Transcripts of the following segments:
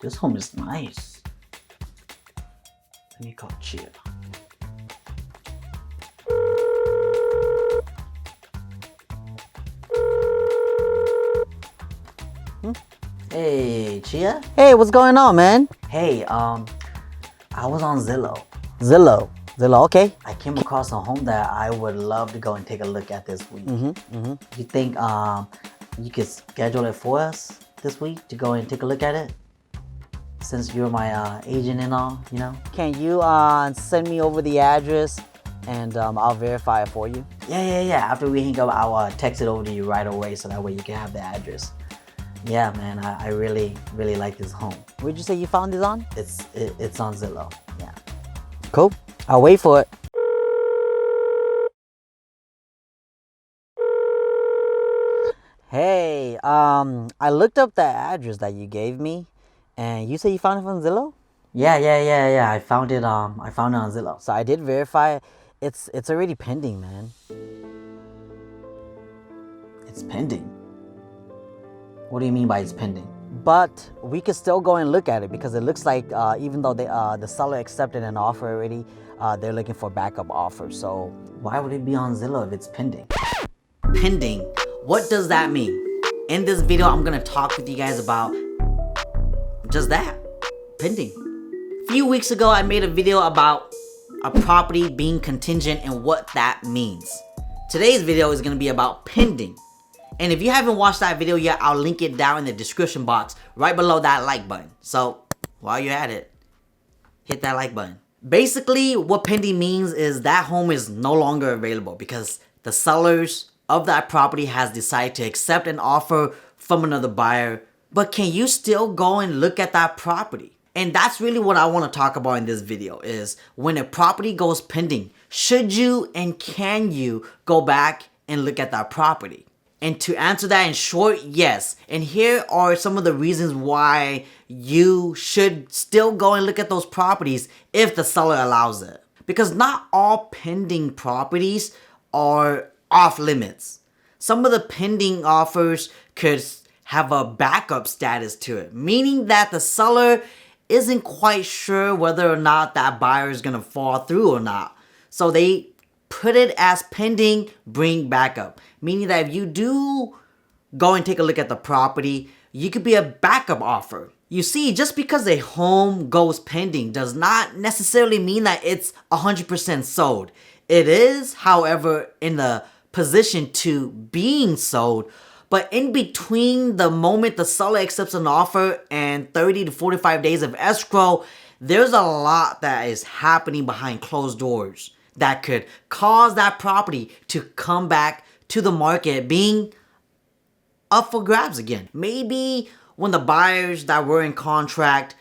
This home is nice. Let me call Chia. Hey, Chia? Hey, what's going on, man? Hey, I was on Zillow. Zillow, okay. I came across a home that I would love to go and take a look at this week. You think you could schedule it for us this week to go and take a look at it? Since you're my agent and all, you know? Can you send me over the address and I'll verify it for you? Yeah. After we hang up, I'll text it over to you right away so that way you can have the address. Yeah, man, I really like this home. Where'd you say you found this on? It's on Zillow. Yeah. Cool. I'll wait for it. Hey, I looked up the address that you gave me, and you say you found it from Zillow? Yeah. I found it on Zillow. So I did verify it. It's already pending, man. It's pending. What do you mean by it's pending? But we could still go and look at it because it looks like even though the seller accepted an offer already, they're looking for backup offers. So Why would it be on Zillow if it's pending? Pending. What does that mean? In this video, I'm gonna talk with you guys about just that. Pending. A few weeks ago, I made a video about a property being contingent and what that means. Today's video is gonna be about pending. And if you haven't watched that video yet, I'll link it down in the description box right below that like button. So while you're at it, hit that like button. Basically, what pending means is that home is no longer available because the sellers of that property has decided to accept an offer from another buyer. But can you still go and look at that property? And that's really what I want to talk about in this video is when a property goes pending, should you and can you go back and look at that property? And to answer that in short, yes. And here are some of the reasons why you should still go and look at those properties if the seller allows it. Because not all pending properties are off limits. Some of the pending offers could have a backup status to it, meaning that the seller isn't quite sure whether or not that buyer is going to fall through or not. So they put it as pending, bring backup. Meaning that if you do go and take a look at the property, you could be a backup offer. You see, just because a home goes pending does not necessarily mean that it's 100% sold. It is, however, in the position to being sold. But in between the moment the seller accepts an offer and 30 to 45 days of escrow, there's a lot that is happening behind closed doors that could cause that property to come back to the market being up for grabs again. Maybe when the buyers that were in contract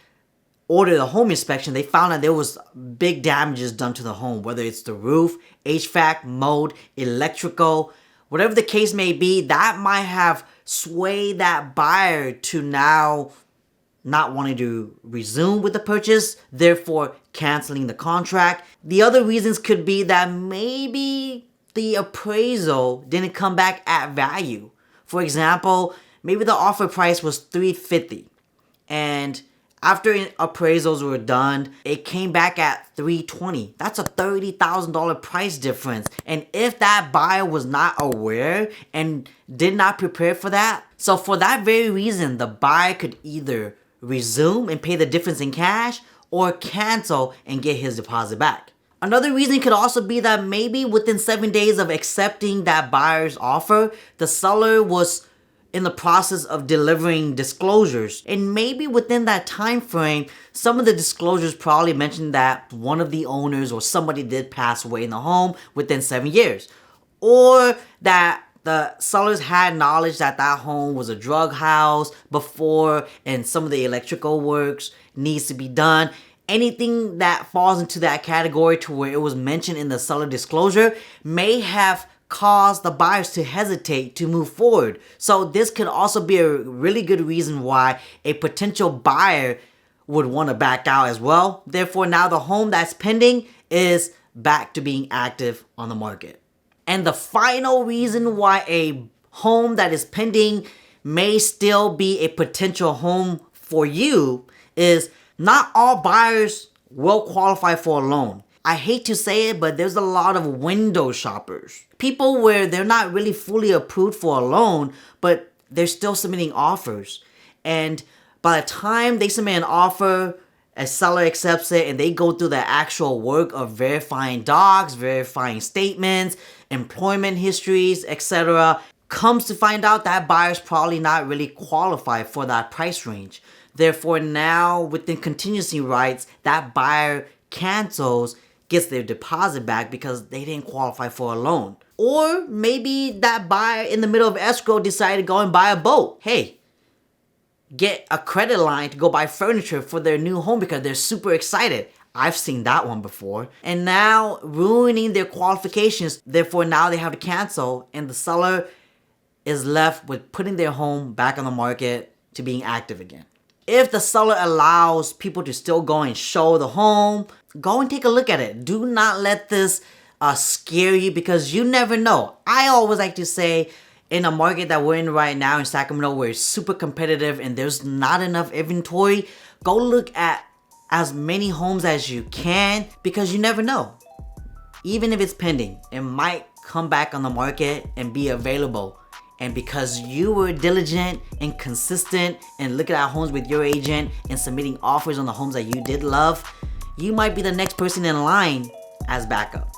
ordered a home inspection, they found that there was big damages done to the home, whether it's the roof, HVAC, mold, electrical, whatever the case may be, that might have swayed that buyer to now not wanting to resume with the purchase, therefore canceling the contract. The other reasons could be that maybe the appraisal didn't come back at value. For example, maybe the offer price was $350 and after appraisals were done, it came back at $320. That's a $30,000 price difference. And if that buyer was not aware and did not prepare for that, so for that very reason, the buyer could either resume and pay the difference in cash or cancel and get his deposit back. Another reason could also be that maybe within 7 days of accepting that buyer's offer, the seller was in the process of delivering disclosures. And maybe within that time frame, some of the disclosures probably mentioned that one of the owners or somebody did pass away in the home within 7 years. Or that the sellers had knowledge that that home was a drug house before and some of the electrical works needs to be done. Anything that falls into that category to where it was mentioned in the seller disclosure may have caused the buyers to hesitate to move forward. So this could also be a really good reason why a potential buyer would want to back out as well. Therefore, now the home that's pending is back to being active on the market. And the final reason why a home that is pending may still be a potential home for you is not all buyers will qualify for a loan. I hate to say it, but there's a lot of window shoppers. People where they're not really fully approved for a loan, but they're still submitting offers. And by the time they submit an offer, a seller accepts it, and they go through the actual work of verifying docs, verifying statements, employment histories, etc., comes to find out that buyer's probably not really qualified for that price range. Therefore, now within contingency rights, that buyer cancels, gets their deposit back because they didn't qualify for a loan. Or maybe that buyer in the middle of escrow decided to go and buy a boat. Hey, get a credit line to go buy furniture for their new home because they're super excited. I've seen that one before. And now ruining their qualifications. Therefore, now they have to cancel, and the seller is left with putting their home back on the market to being active again. If the seller allows people to still go and show the home, go and take a look at it. Do not let this scare you, because you never know. I always like to say, in a market that we're in right now in Sacramento, where it's super competitive and there's not enough inventory, go look at as many homes as you can, because you never know. Even if it's pending, it might come back on the market and be available. And because you were diligent and consistent and looking at homes with your agent and submitting offers on the homes that you did love, you might be the next person in line as backup.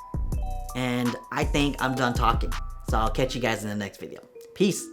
And I think I'm done talking. So I'll catch you guys in the next video. Peace.